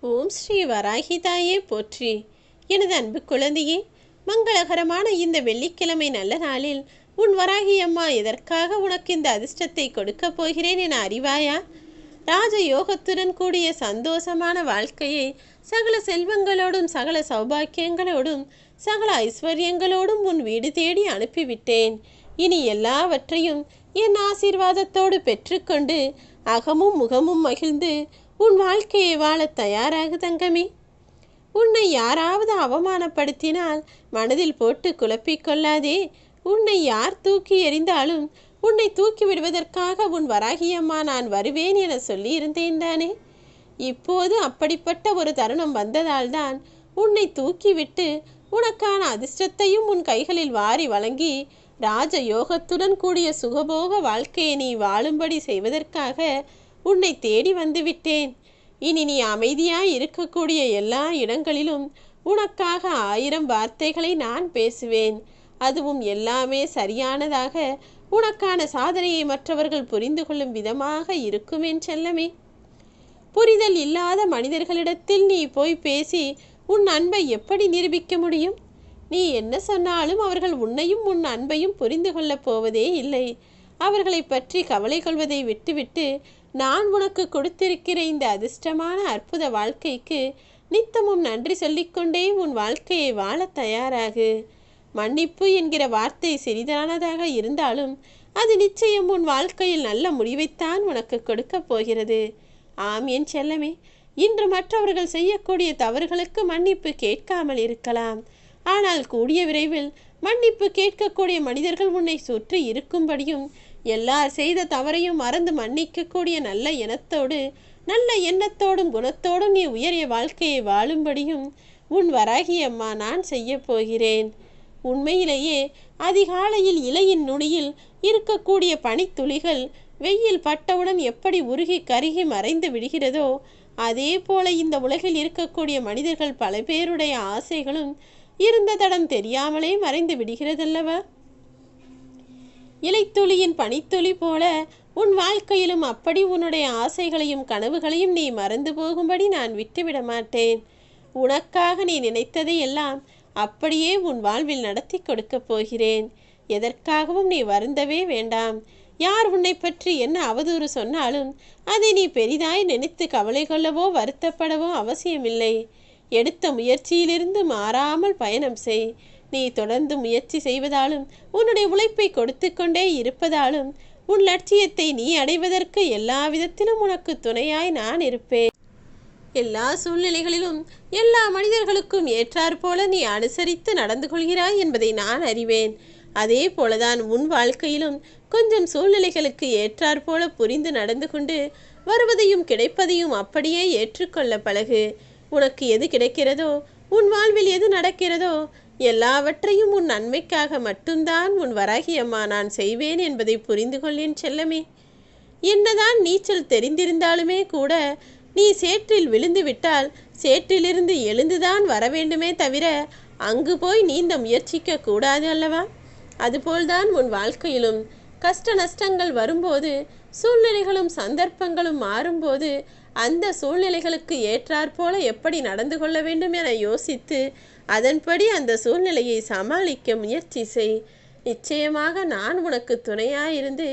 ஓம் ஸ்ரீ வராகி தாயே போற்றி. எனது அன்பு குழந்தையே, மங்களகரமான இந்த வெள்ளிக்கிழமை நல்ல நாளில் உன் வராகி அம்மா எதற்காக உனக்கு இந்த அதிர்ஷ்டத்தை கொடுக்கப் போகிறேன் என அறிவாயா? ராஜ யோகத்துடன் கூடிய சந்தோஷமான வாழ்க்கையை சகல செல்வங்களோடும் சகல சௌபாக்கியங்களோடும் சகல ஐஸ்வர்யங்களோடும் உன் வீடு தேடி அனுப்பிவிட்டேன். இனி எல்லாவற்றையும் என் ஆசீர்வாதத்தோடு பெற்றுக்கொண்டு அகமும் முகமும் மகிழ்ந்து உன் வாழ்க்கையை வாழ தயாராகு தங்கமே. உன்னை யாராவது அவமானப்படுத்தினால் மனதில் போட்டு குழப்பிக்கொள்ளாதே. உன்னை யார் தூக்கி எறிந்தாலும் உன்னை தூக்கி விடுவதற்காக உன் வராகியம்மா நான் வருவேன் என சொல்லியிருந்தேன் தானே. இப்போது அப்படிப்பட்ட ஒரு தருணம் வந்ததால்தான் உன்னை தூக்கிவிட்டு உனக்கான அதிர்ஷ்டத்தையும் உன் கைகளில் வாரி வழங்கி ராஜ யோகத்துடன் கூடிய சுகபோக வாழ்க்கையை நீ வாழும்படி செய்வதற்காக உன்னை தேடி வந்துவிட்டேன். இனி நீ அமைதியாய் இருக்கக்கூடிய எல்லா இடங்களிலும் உனக்காக 1000 வார்த்தைகளை நான் பேசுவேன். அதுவும் எல்லாமே சரியானதாக உனக்கான சாதனையை மற்றவர்கள் புரிந்து கொள்ளும் விதமாக இருக்கும் என் செல்லமே. புரிதல் இல்லாத மனிதர்களிடத்தில் நீ போய் பேசி உன் அன்பை எப்படி நிரூபிக்க முடியும்? நீ என்ன சொன்னாலும் அவர்கள் உன்னையும் உன் அன்பையும் புரிந்து கொள்ளப் போவதே இல்லை. அவர்களை பற்றி கவலை கொள்வதை விட்டுவிட்டு நான் உனக்கு கொடுத்திருக்கிற இந்த அதிர்ஷ்டமான அற்புத வாழ்க்கைக்கு நித்தமும் நன்றி சொல்லிக்கொண்டே உன் வாழ்க்கையை வாழ தயாராகு. மன்னிப்பு என்கிற வார்த்தை சிறிதானதாக இருந்தாலும் அது நிச்சயம் உன் வாழ்க்கையில் நல்ல முடிவைத்தான் உனக்கு கொடுக்கப் போகிறது. ஆம் என் செல்லமே, இன்று மற்றவர்கள் செய்யக்கூடிய தவறுகளுக்கு மன்னிப்பு கேட்காமல் இருக்கலாம். ஆனால் கூடிய விரைவில் மன்னிப்பு கேட்கக்கூடிய மனிதர்கள் உன்னை சுற்றி இருக்கும்படியும் எல்லார் செய்த தவறையும் மறந்து மன்னிக்கக்கூடிய நல்ல எண்ணத்தோடும் குணத்தோடும் நீ உயரிய வாழ்க்கையை வாழும்படியும் உன் வராகி அம்மா நான் செய்ய போகிறேன். உண்மையிலேயே அதிகாலையில் இலையின் நுனியில் இருக்கக்கூடிய பனித்துளிகள் வெயில் பட்டவுடன் எப்படி உருகி கருகி மறைந்து விடுகிறதோ அதே போல இந்த உலகில் இருக்கக்கூடிய மனிதர்கள் பல பேருடைய ஆசைகளும் இருந்த தடம் தெரியாமலே மறைந்து விடுகிறதல்லவா? இலைத்துளியின் பனித்துளி போல உன் வாழ்க்கையிலும் அப்படி உன்னுடைய ஆசைகளையும் கனவுகளையும் நீ மறந்து போகும்படி நான் விட்டுவிட மாட்டேன். உனக்காக நீ நினைத்ததை எல்லாம் அப்படியே உன் வாழ்வில் நடத்தி கொடுக்கப் போகிறேன். எதற்காகவும் நீ வருந்தவே வேண்டாம். யார் உன்னை பற்றி என்ன அவதூறு சொன்னாலும் அதை நீ பெரிதாய் நினைத்து கவலை கொள்ளவோ வருத்தப்படவோ அவசியமில்லை. எடுத்த முயற்சியிலிருந்து மாறாமல் பயணம் செய். நீ தொடர்ந்து முயற்சி செய்வதாலும் உன்னுடைய உழைப்பை கொடுத்து கொண்டே இருப்பதாலும் உன் லட்சியத்தை நீ அடைவதற்கு எல்லா விதத்திலும் உனக்கு துணையாய் நான் இருப்பேன். எல்லா சூழ்நிலைகளிலும் எல்லா மனிதர்களுக்கும் ஏற்றாற் போல நீ அனுசரித்து நடந்து கொள்கிறாய் என்பதை நான் அறிவேன். அதே போலதான் உன் வாழ்க்கையிலும் கொஞ்சம் சூழ்நிலைகளுக்கு ஏற்றாற் போல புரிந்து நடந்து கொண்டு வருவதையும் கிடைப்பதையும் அப்படியே ஏற்றுக்கொள்ள பழகு. உனக்கு எது கிடைக்கிறதோ, உன் வாழ்வில் எது நடக்கிறதோ எல்லாவற்றையும் உன் நன்மைக்காக மட்டும்தான் உன் வராகி அம்மா நான் செய்வேன் என்பதை புரிந்து கொள்ளேன் செல்லமே. என்னதான் நீச்சல் தெரிந்திருந்தாலுமே கூட நீ சேற்றில் விழுந்து விட்டால் சேற்றிலிருந்து எழுந்துதான் வர வேண்டுமே தவிர அங்கு போய் நீந்த முயற்சிக்க கூடாது அல்லவா? அதுபோல்தான் உன் வாழ்க்கையிலும் கஷ்ட நஷ்டங்கள் வரும்போது சூழ்நிலைகளும் சந்தர்ப்பங்களும் மாறும்போது அந்த சூழ்நிலைகளுக்கு ஏற்றாற்போல எப்படி நடந்து கொள்ள வேண்டும் என யோசித்து அதன்படி அந்த சூழ்நிலையை சமாளிக்க முயற்சி செய். நிச்சயமாக நான் உனக்கு துணையாயிருந்து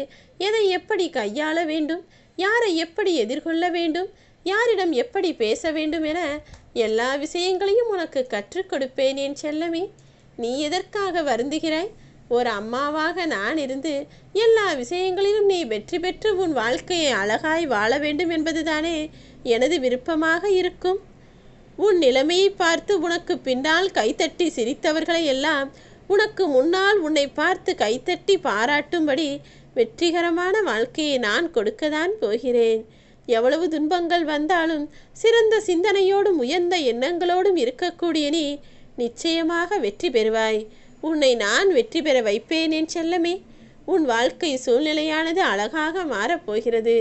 எதை எப்படி கையாள வேண்டும், யாரை எப்படி எதிர்கொள்ள வேண்டும், யாரிடம் எப்படி பேச வேண்டும் என எல்லா விஷயங்களையும் உனக்கு கற்றுக் கொடுப்பேன் என் செல்லமே. நீ எதற்காக வருந்துகிறாய்? ஒரு அம்மாவாக நான் இருந்து எல்லா விஷயங்களிலும் நீ வெற்றி பெற்று உன் வாழ்க்கையை அழகாய் வாழ வேண்டும் என்பதுதானே எனது விருப்பமாக இருக்கும். உன் நிலைமையை பார்த்து உனக்கு பின்னால் கைத்தட்டி சிரித்தவர்களை எல்லாம் உனக்கு முன்னால் உன்னை பார்த்து கைத்தட்டி பாராட்டும்படி வெற்றிகரமான வாழ்க்கையை நான் கொடுக்கத்தான் போகிறேன். எவ்வளவு துன்பங்கள் வந்தாலும் சிறந்த சிந்தனையோடும் உயர்ந்த எண்ணங்களோடும் இருக்கக்கூடிய நீ நிச்சயமாக வெற்றி பெறுவாய். உன்னை நான் வெற்றி பெற வைப்பேன் என் செல்லமே. உன் வாழ்க்கை சூழ்நிலையானது அழகாக மாறப்போகிறது.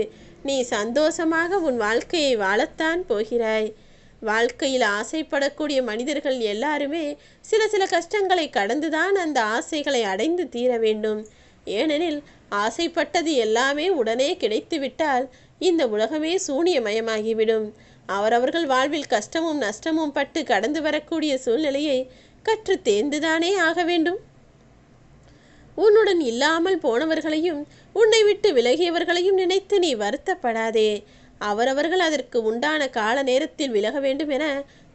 நீ சந்தோஷமாக உன் வாழ்க்கையை வாழத்தான் போகிறாய். வாழ்க்கையில் ஆசைப்படக்கூடிய மனிதர்கள் எல்லாருமே சில கஷ்டங்களை கடந்துதான் அந்த ஆசைகளை அடைந்து தீர வேண்டும். ஏனெனில் ஆசைப்பட்டது எல்லாமே உடனே கிடைத்துவிட்டால் இந்த உலகமே சூனியமயமாகிவிடும். அவரவர்கள் வாழ்வில் கஷ்டமும் நஷ்டமும் பட்டு கடந்து வரக்கூடிய சூழ்நிலையை கற்று தேர்ந்துதானே ஆக வேண்டும். உன்னுடன் இல்லாமல் போனவர்களையும் உன்னை விட்டு விலகியவர்களையும் நினைத்து நீ வருத்தப்படாதே. அவரவர்கள் அதற்கு உண்டான கால நேரத்தில் விலக வேண்டும் என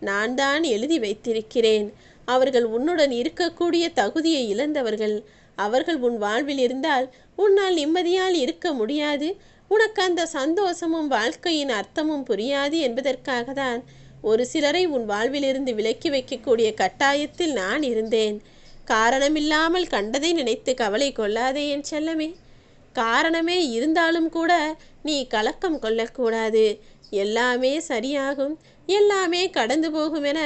நான் தான் எழுதி வைத்திருக்கிறேன். அவர்கள் உன்னுடன் இருக்கக்கூடிய தகுதியை இழந்தவர்கள். அவர்கள் உன் வாழ்வில் இருந்தால் உன்னால் நிம்மதியால் இருக்க முடியாது. உனக்கு அந்த சந்தோஷமும் வாழ்க்கையின் அர்த்தமும் புரியாது என்பதற்காக தான் ஒரு சிலரை உன் வாழ்விலிருந்து விலக்கி வைக்கக்கூடிய கட்டாயத்தில் நான் இருந்தேன். காரணமில்லாமல் கண்டதை நினைத்து கவலை கொள்ளாதே என் செல்லமே. காரணமே இருந்தாலும் கூட நீ கலக்கம் கொள்ளக்கூடாது. எல்லாமே சரியாகும், எல்லாமே கடந்து போகும் என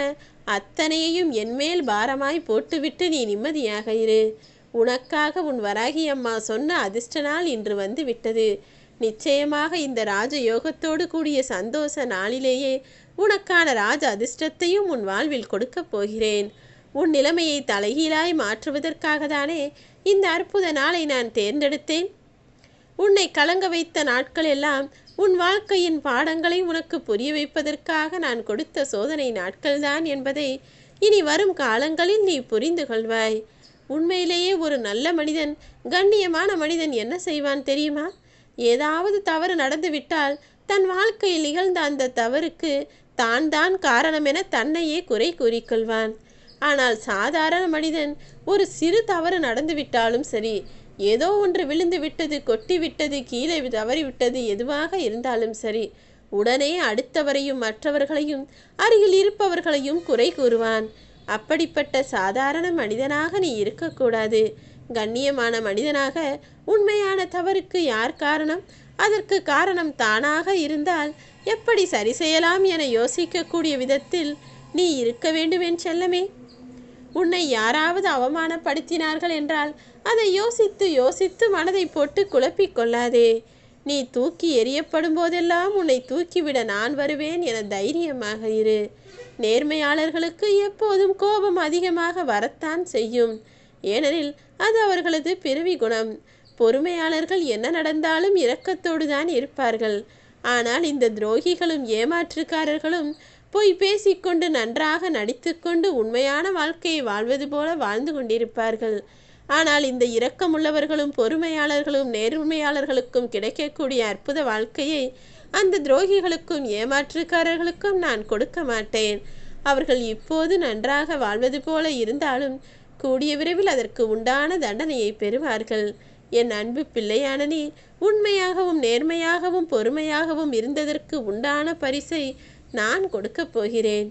அத்தனையையும் என்மேல் பாரமாய் போட்டுவிட்டு நீ நிம்மதியாக இரு. உனக்காக உன் வராகி அம்மா சொன்ன அதிர்ஷ்ட நாள் இன்று வந்து விட்டது. நிச்சயமாக இந்த ராஜயோகத்தோடு கூடிய சந்தோஷ நாளிலேயே உனக்கான ராஜ அதிர்ஷ்டத்தையும் உன் வாழ்வில் கொடுக்கப் போகிறேன். உன் நிலைமையை தலைகீழாய் மாற்றுவதற்காக தானே இந்த அற்புத நாளை நான் தேர்ந்தெடுத்தேன். உன்னை கலங்க வைத்த நாட்கள் எல்லாம் உன் வாழ்க்கையின் பாடங்களை உனக்கு புரிய வைப்பதற்காக நான் கொடுத்த சோதனை நாட்கள்தான் என்பதை இனி வரும் காலங்களில் நீ புரிந்து கொள்வாய். உண்மையிலேயே ஒரு நல்ல மனிதன், கண்ணியமான மனிதன் என்ன செய்வான் தெரியுமா? ஏதாவது தவறு நடந்துவிட்டால் தன் வாழ்க்கையில் நிகழ்ந்த அந்த தவறுக்கு தான் தான் காரணம் என தன்னையே குறை கூறிக்கொள்வான். ஆனால் சாதாரண மனிதன் ஒரு சிறு தவறு நடந்துவிட்டாலும் சரி, ஏதோ ஒன்று விழுந்து விட்டது, கொட்டி விட்டது, கீழே தவறிவிட்டது, எதுவாக இருந்தாலும் சரி, உடனே அடுத்தவரையும் மற்றவர்களையும் அருகில் இருப்பவர்களையும் குறை கூறுவான். அப்படிப்பட்ட சாதாரண மனிதனாக நீ இருக்கக்கூடாது. கண்ணியமான மனிதனாக உண்மையான தவறுக்கு யார் காரணம், அதற்கு காரணம் தானாக இருந்தால் எப்படி சரி செய்யலாம் என யோசிக்கக்கூடிய விதத்தில் நீ இருக்க வேண்டும் என் செல்லமே. உன்னை யாராவது அவமானப்படுத்தினார்கள் என்றால் அதை யோசித்து யோசித்து மனதை போட்டு குழப்பிக் கொள்ளாதே. நீ தூக்கி எறியப்படும் போதெல்லாம் உன்னை தூக்கிவிட நான் வருவேன் என தைரியமாக இரு. நேர்மையாளர்களுக்கு எப்போதும் கோபம் அதிகமாக வரத்தான் செய்யும். ஏனெனில் அது அவர்களது பிறவி குணம். பொறுமையாளர்கள் என்ன நடந்தாலும் இரக்கத்தோடு தான் இருப்பார்கள். ஆனால் இந்த துரோகிகளும் ஏமாற்றுக்காரர்களும் பொய் பேசிக்கொண்டு நன்றாக நடித்துக்கொண்டு உண்மையான வாழ்க்கையை வாழ்வது போல வாழ்ந்து கொண்டிருப்பார்கள். ஆனால் இந்த இரக்கமுள்ளவர்களும் பொறுமையாளர்களும் நேர்மையாளர்களுக்கும் கிடைக்கக்கூடிய அற்புத வாழ்க்கையை அந்த துரோகிகளுக்கும் ஏமாற்றுக்காரர்களுக்கும் நான் கொடுக்க மாட்டேன். அவர்கள் இப்போது நன்றாக வாழ்வது போல இருந்தாலும் கூடிய விரைவில் அதற்கு உண்டான தண்டனையை பெறுவார்கள். என் அன்பு பிள்ளையான நீ உண்மையாகவும் நேர்மையாகவும் பொறுமையாகவும் இருந்ததற்கு உண்டான பரிசை நான் கொடுக்கப் போகிறேன்.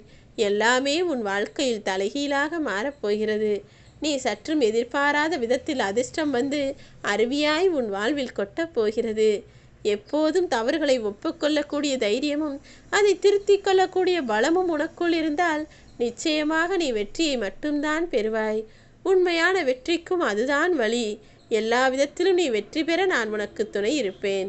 எல்லாமே உன் வாழ்க்கையில் தலைகீழாக மாறப்போகிறது. நீ சற்றும் எதிர்பாராத விதத்தில் அதிர்ஷ்டம் வந்து அருவியாய் உன் வாழ்வில் கொட்டப் போகிறது. எப்போதும் தவறுகளை ஒப்புக்கொள்ளக்கூடிய தைரியமும் அதை திருத்திக் கொள்ளக்கூடிய பலமும் உனக்குள் இருந்தால் நிச்சயமாக நீ வெற்றியை மட்டும்தான் பெறுவாய். உண்மையான வெற்றிக்கும் அதுதான் வழி. எல்லா விதத்திலும் நீ வெற்றி பெற நான் உனக்கு துணை இருப்பேன்.